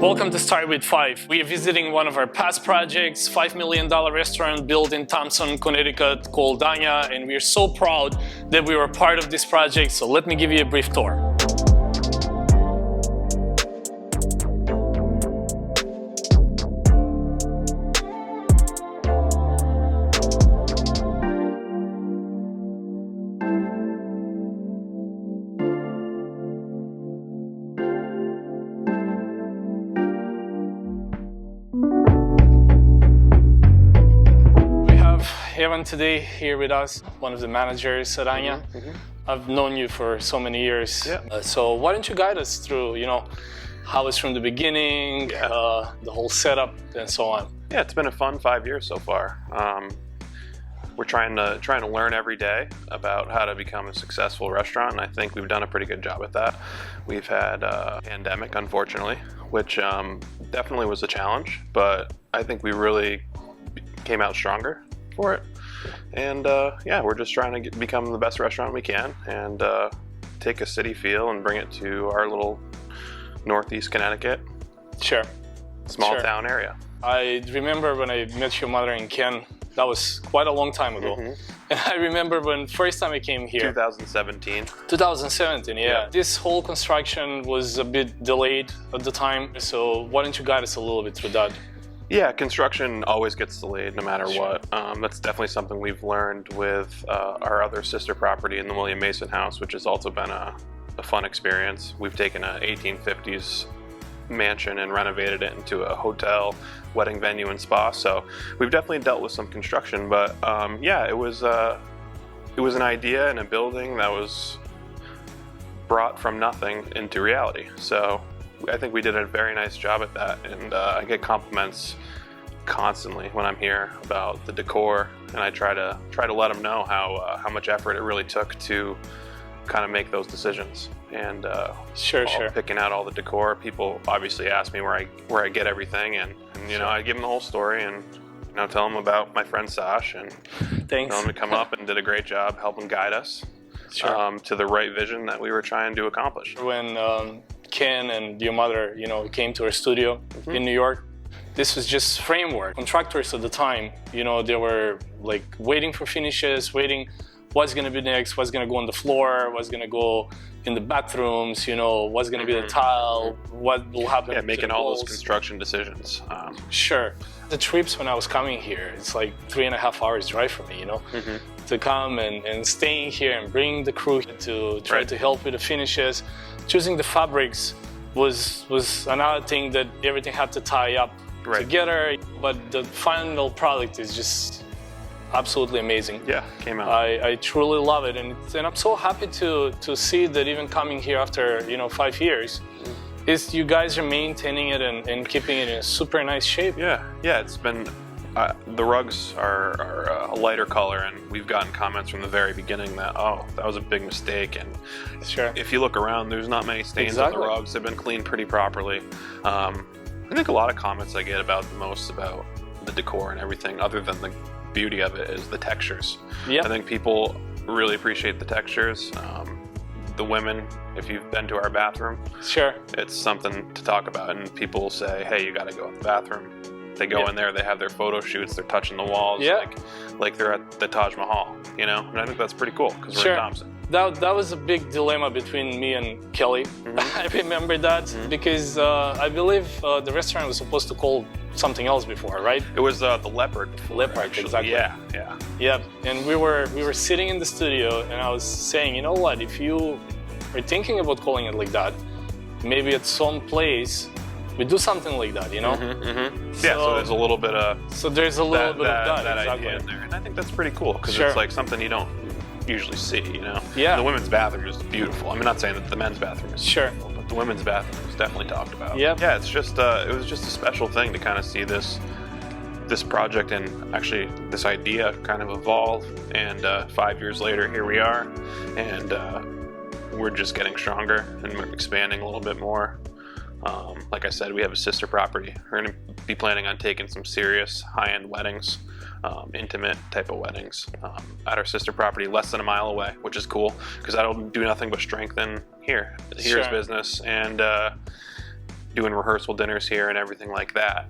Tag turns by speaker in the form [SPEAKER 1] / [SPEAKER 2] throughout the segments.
[SPEAKER 1] Welcome to Start with 5. We are visiting one of our past projects, $5 million restaurant built in Thompson, Connecticut called Anya, and we are so proud that we were part of this project, so let me give you a brief tour. Evan today here with us, one of the managers at Anya. I've known you for so many years. So why don't you guide us through, how it's from the beginning, the whole setup and so on.
[SPEAKER 2] Yeah, it's been a fun 5 years so far. We're trying to learn every day about how to become a successful restaurant, and I think we've done a pretty good job at that. We've had a pandemic, unfortunately, which definitely was a challenge, but I think we really came out stronger for it. And yeah, we're just trying to become the best restaurant we can and take a city feel and bring it to our little northeast Connecticut small town area. I
[SPEAKER 1] remember when I met your mother and Ken, that was quite a long time ago. And I remember when first time I came here.
[SPEAKER 2] 2017.
[SPEAKER 1] 2017, yeah. This whole construction was a bit delayed at the time, so why don't you guide us a little bit through that?
[SPEAKER 2] Yeah, construction always gets delayed no matter what. That's definitely something we've learned with our other sister property in the William Mason house, which has also been a fun experience. We've taken a 1850s mansion and renovated it into a hotel, wedding venue, and spa. So we've definitely dealt with some construction, but yeah, it was an idea and a building that was brought from nothing into reality. So I think we did a very nice job at that, and I get compliments constantly when I'm here about the decor, and I try to let them know how much effort it really took to kind of make those decisions. And picking out all the decor, people obviously ask me where I get everything, and I give them the whole story and tell them about my friend Sash, and tell them to come up and did a great job helping guide us to the right vision that we were trying to accomplish.
[SPEAKER 1] When Ken and your mother, came to our studio in New York, this was just framework. Contractors at the time, they were like waiting for finishes, waiting what's going to be next, what's going to go on the floor, what's going to go in the bathrooms, what's going to be the tile, what will happen.
[SPEAKER 2] Yeah, making all those construction decisions.
[SPEAKER 1] The trips when I was coming here, it's like 3.5 hours drive for me, to come and staying here and bring the crew to try to help with the finishes. Choosing the fabrics was another thing that everything had to tie up together, but the final product is just absolutely amazing.
[SPEAKER 2] Yeah, came out.
[SPEAKER 1] I truly love it, and I'm so happy to see that even coming here after 5 years, is you guys are maintaining it and keeping it in a super nice shape.
[SPEAKER 2] Yeah, it's been. The rugs are a lighter color, and we've gotten comments from the very beginning that, that was a big mistake. And if you look around, there's not many stains on the rugs. They've been cleaned pretty properly. I think a lot of comments I get about the decor and everything, other than the beauty of it, is the textures. I think people really appreciate the textures. The women, if you've been to our bathroom, it's something to talk about, and people say, hey, you got to go in the bathroom. They go in there, they have their photo shoots, they're touching the walls like they're at the Taj Mahal, and I think that's pretty cool because we're in Thompson.
[SPEAKER 1] That was a big dilemma between me and Kelly. I remember that because I believe the restaurant was supposed to call something else before, right?
[SPEAKER 2] It was the Leopard before.
[SPEAKER 1] Leopard, exactly. Yeah, and we were sitting in the studio, and I was saying, you know what, if you are thinking about calling it like that, maybe at some place we do something like that,
[SPEAKER 2] Yeah, so there's a little bit of
[SPEAKER 1] bit of that
[SPEAKER 2] idea in there, and I think that's pretty cool because it's like something you don't usually see,
[SPEAKER 1] Yeah.
[SPEAKER 2] The women's bathroom is beautiful. I'm not saying that the men's bathroom is beautiful, but the women's bathroom is definitely talked about.
[SPEAKER 1] Yeah,
[SPEAKER 2] it's just it was just a special thing to kind of see this project and actually this idea kind of evolve, and 5 years later here we are, and we're just getting stronger and we're expanding a little bit more. Like I said, we have a sister property. We're going to be planning on taking some serious high-end weddings, intimate type of weddings at our sister property less than a mile away, which is cool because that'll do nothing but strengthen here's business, and doing rehearsal dinners here and everything like that,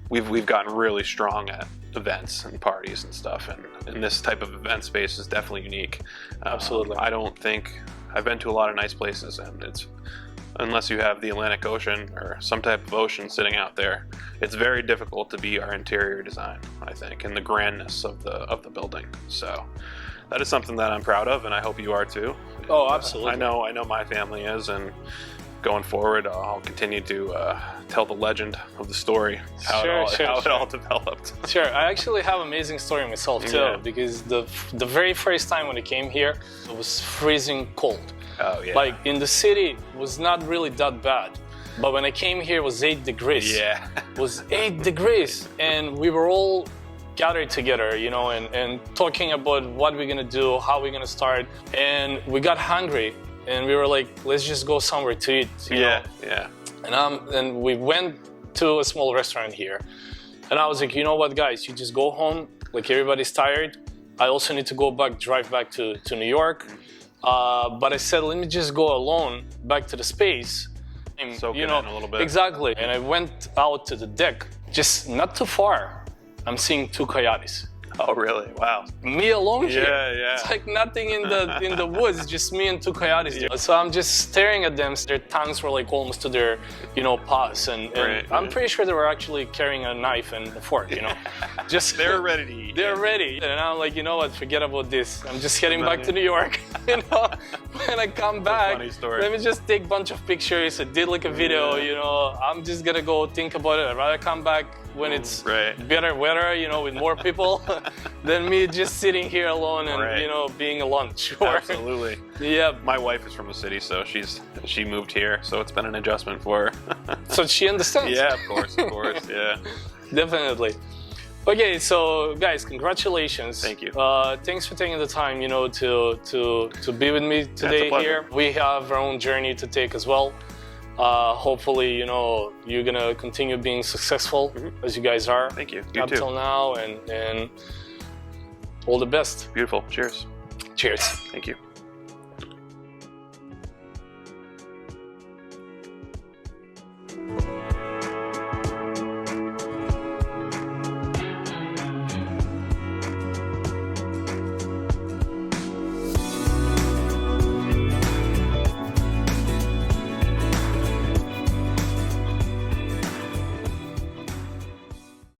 [SPEAKER 2] we've gotten really strong at events and parties and stuff, and this type of event space is definitely unique.
[SPEAKER 1] Absolutely.
[SPEAKER 2] I don't think I've been to a lot of nice places, and it's, unless you have the Atlantic Ocean or some type of ocean sitting out there, it's very difficult to beat our interior design, I think, and the grandness of the building. So that is something that I'm proud of, and I hope you are too.
[SPEAKER 1] Oh, absolutely.
[SPEAKER 2] I know my family is, and going forward, I'll continue to tell the legend of the story, how it all developed.
[SPEAKER 1] Sure, I actually have an amazing story myself too, because the very first time when I came here, it was freezing cold.
[SPEAKER 2] Oh yeah.
[SPEAKER 1] Like in the city, it was not really that bad. But when I came here, it was 8 degrees.
[SPEAKER 2] Yeah.
[SPEAKER 1] It was 8 degrees. And we were all gathered together, you know, and talking about what we're gonna do, how we're gonna start. And we got hungry and we were like, let's just go somewhere to eat. You know?
[SPEAKER 2] Yeah.
[SPEAKER 1] And we went to a small restaurant here. And I was like, you know what, guys, you just go home. Like everybody's tired. I also need to drive back to New York. But I said, let me just go alone back to the space. And,
[SPEAKER 2] Soak it in a little bit.
[SPEAKER 1] Exactly. And I went out to the deck, just not too far. I'm seeing 2 coyotes.
[SPEAKER 2] Oh, really? Wow.
[SPEAKER 1] Me alone here.
[SPEAKER 2] Yeah.
[SPEAKER 1] It's like nothing in the woods, just me and 2 coyotes there. So I'm just staring at them. Their tongues were like almost to their, paws. And I'm pretty sure they were actually carrying a knife and a fork, Just
[SPEAKER 2] They're ready to eat.
[SPEAKER 1] They're ready. And I'm like, you know what, forget about this. I'm just heading back to New York. When I come back,
[SPEAKER 2] funny story.
[SPEAKER 1] let me just take a bunch of pictures. I did like a video, I'm just gonna go think about it. I'd rather come back when it's better weather, with more people, than me just sitting here alone and, being alone. Sure.
[SPEAKER 2] Absolutely.
[SPEAKER 1] Yeah.
[SPEAKER 2] My wife is from the city, so she moved here, so it's been an adjustment for her.
[SPEAKER 1] So she understands.
[SPEAKER 2] Yeah, of course, yeah.
[SPEAKER 1] Definitely. Okay, so guys, congratulations.
[SPEAKER 2] Thank you.
[SPEAKER 1] Thanks for taking the time, to be with me today here. We have our own journey to take as well. Hopefully, you're gonna continue being successful as you guys are.
[SPEAKER 2] Thank you. You
[SPEAKER 1] up
[SPEAKER 2] too.
[SPEAKER 1] till now, and all the best.
[SPEAKER 2] Beautiful. Cheers.
[SPEAKER 1] Cheers.
[SPEAKER 2] Thank you.